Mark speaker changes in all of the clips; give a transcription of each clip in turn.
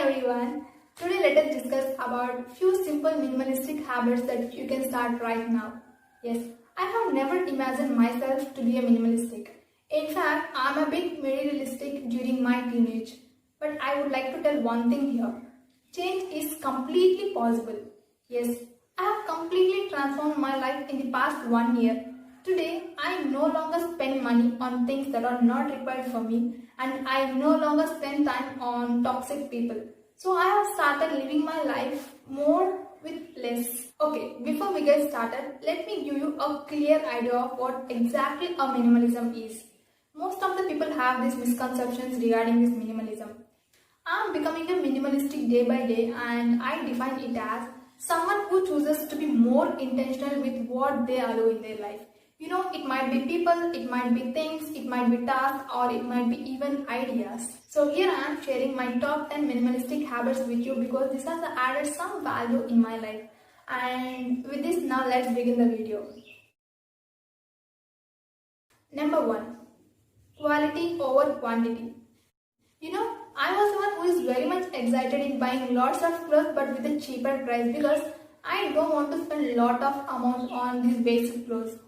Speaker 1: everyone. Today let us discuss about few simple minimalistic habits that you can start right now. Yes, I have never imagined myself to be a minimalistic. In fact, I am a bit materialistic during my teenage. But I would like to tell one thing here. Change is completely possible. Yes, I have completely transformed my life in the past 1 year. Today, I no longer spend money on things that are not required for me, and I no longer spend time on toxic people. So I have started living my life more with less. Okay, before we get started, let me give you a clear idea of what exactly a minimalism is. Most of the people have these misconceptions regarding this minimalism. I am becoming a minimalistic day by day, and I define it as someone who chooses to be more intentional with what they allow in their life. You know, it might be people, it might be things, it might be tasks, or it might be even ideas. So here I am sharing my top 10 minimalistic habits with you because this has added some value in my life. And with this, now let's begin the video. Number 1. Quality over quantity. You know, I was the one who is very much excited in buying lots of clothes but with a cheaper price because I don't want to spend a lot of amount on these basic clothes.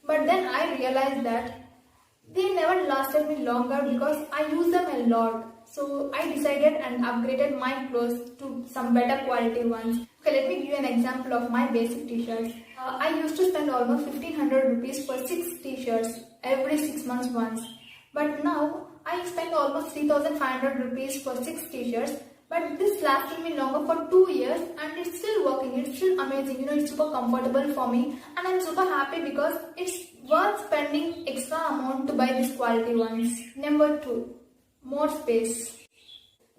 Speaker 1: But then I realized that they never lasted me longer because I use them a lot. So I decided and upgraded my clothes to some better quality ones. Okay, let me give you an example of my basic t-shirts. I used to spend almost 1500 rupees for 6 t-shirts every 6 months once. But now I spend almost 3500 rupees for 6 t-shirts. But this lasted me longer for 2 years and it's still working, it's still amazing, you know, it's super comfortable for me and I'm super happy because it's worth spending extra amount to buy these quality ones. Number 2. More space.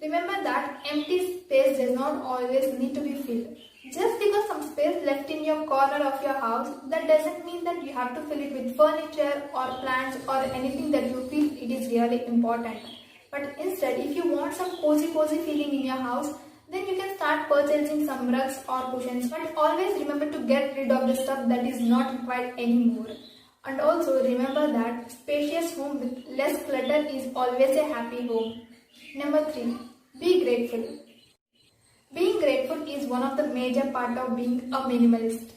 Speaker 1: Remember that empty space does not always need to be filled. Just because some space left in your corner of your house, that doesn't mean that you have to fill it with furniture or plants or anything that you feel it is really important. But instead, if you want some cozy feeling in your house, then you can start purchasing some rugs or cushions. But always remember to get rid of the stuff that is not required anymore. And also remember that spacious home with less clutter is always a happy home. Number 3. Be grateful. Being grateful is one of the major part of being a minimalist.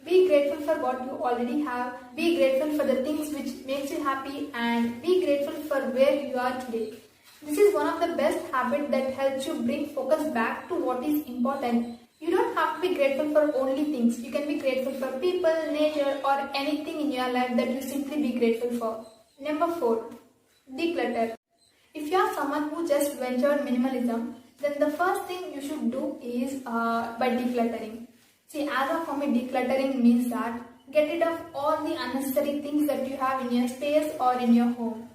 Speaker 1: Be grateful for what you already have. Be grateful for the things which makes you happy and be grateful for where you are today. This is one of the best habits that helps you bring focus back to what is important. You don't have to be grateful for only things. You can be grateful for people, nature or anything in your life that you simply be grateful for. Number 4. Declutter. If you are someone who just ventured minimalism, then the first thing you should do is by decluttering. See, as of for me, decluttering means that get rid of all the unnecessary things that you have in your space or in your home.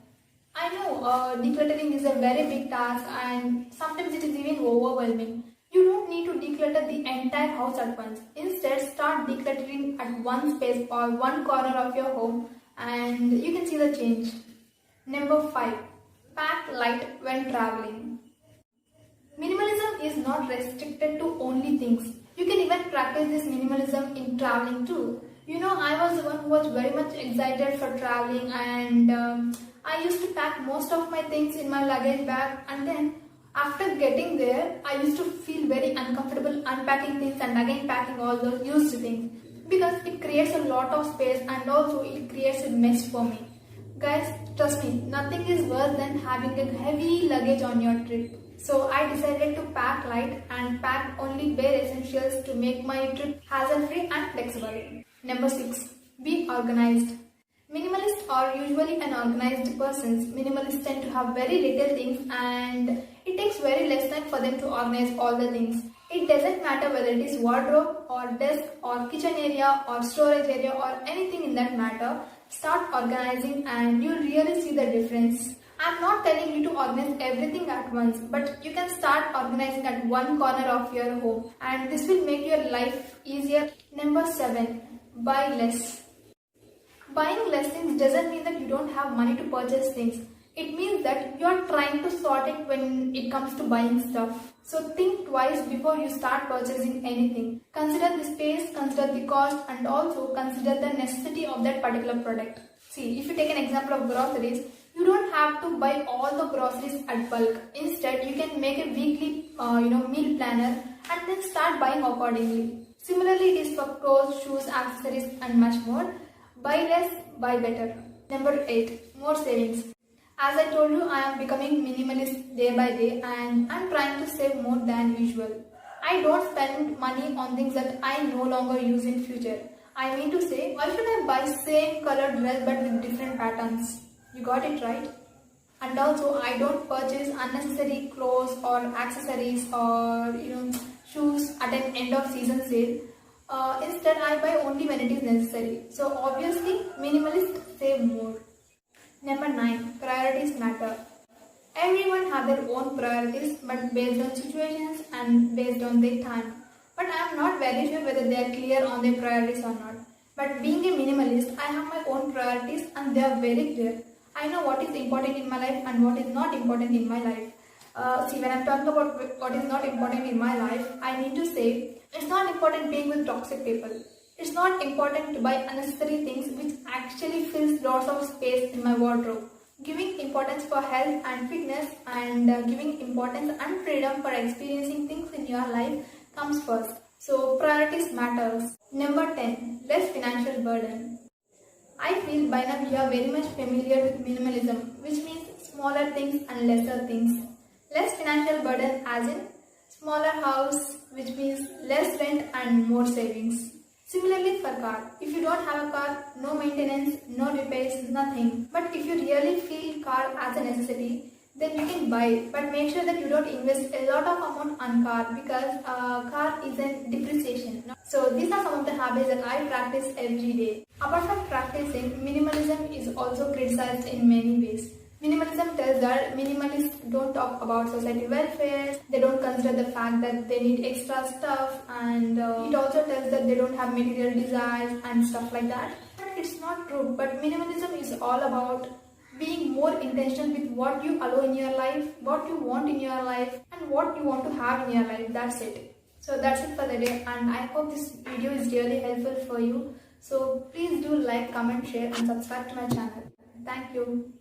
Speaker 1: I know decluttering is a very big task and sometimes it is even overwhelming. You don't need to declutter the entire house at once. Instead, start decluttering at one space or one corner of your home and you can see the change. Number 5. Pack light when traveling. Minimalism is not restricted to only things. You can even practice this minimalism in traveling too. You know, I was the one who was very much excited for traveling and I used to pack most of my things in my luggage bag and then after getting there, I used to feel very uncomfortable unpacking things and again packing all those used things because it creates a lot of space and also it creates a mess for me. Guys, trust me, nothing is worse than having a heavy luggage on your trip. So I decided to pack light and pack only bare essentials to make my trip hassle-free and flexible. Number 6. Be organized. Minimalists are usually unorganized persons. Minimalists tend to have very little things and it takes very less time for them to organize all the things. It doesn't matter whether it is wardrobe or desk or kitchen area or storage area or anything in that matter. Start organizing and you'll really see the difference. I'm not telling you to organize everything at once, but you can start organizing at one corner of your home and this will make your life easier. Number 7. Buy less. Buying less things doesn't mean that you don't have money to purchase things. It means that you are trying to sort it when it comes to buying stuff. So think twice before you start purchasing anything. Consider the space, consider the cost and also consider the necessity of that particular product. See, if you take an example of groceries, You don't have to buy all the groceries at bulk. Instead, you can make a weekly meal planner and then start buying accordingly. Similarly, it is for clothes, shoes, accessories and much more. Buy less, buy better. Number 8. More savings. As I told you, I am becoming minimalist day by day and I am trying to save more than usual. I don't spend money on things that I no longer use in future. I mean to say, why should I buy same colored dress but with different patterns? You got it right? And also, I don't purchase unnecessary clothes or accessories or shoes at an end of season sale. Instead, I buy only when it is necessary. So obviously, minimalists save more. Number 9. Priorities matter. Everyone have their own priorities, but based on situations and based on their time. But I am not very sure whether they are clear on their priorities or not. But being a minimalist, I have my own priorities and they are very clear. I know what is important in my life and what is not important in my life. When I'm talking about what is not important in my life, I need to say it's not important being with toxic people. It's not important to buy unnecessary things which actually fills lots of space in my wardrobe. Giving importance for health and fitness and giving importance and freedom for experiencing things in your life comes first. So priorities matters. Number 10. Less financial burden. I feel by now you are very much familiar with minimalism, which means smaller things and lesser things. Less financial burden as in smaller house, which means less rent and more savings. Similarly for car, if you don't have a car, no maintenance, no repairs, nothing. But if you really feel car as a necessity, then you can buy it. But make sure that you don't invest a lot of amount on car because car is a depreciation. So these are some of the habits that I practice every day. Apart from practicing, minimalism is also criticized in many ways. Minimalism tells that minimalists don't talk about society welfare, they don't consider the fact that they need extra stuff, and it also tells that they don't have material desires and stuff like that. But it's not true. But minimalism is all about being more intentional with what you allow in your life, what you want in your life, and what you want to have in your life. That's it. So that's it for the day, and I hope this video is really helpful for you. So please do like, comment, share and subscribe to my channel. Thank you.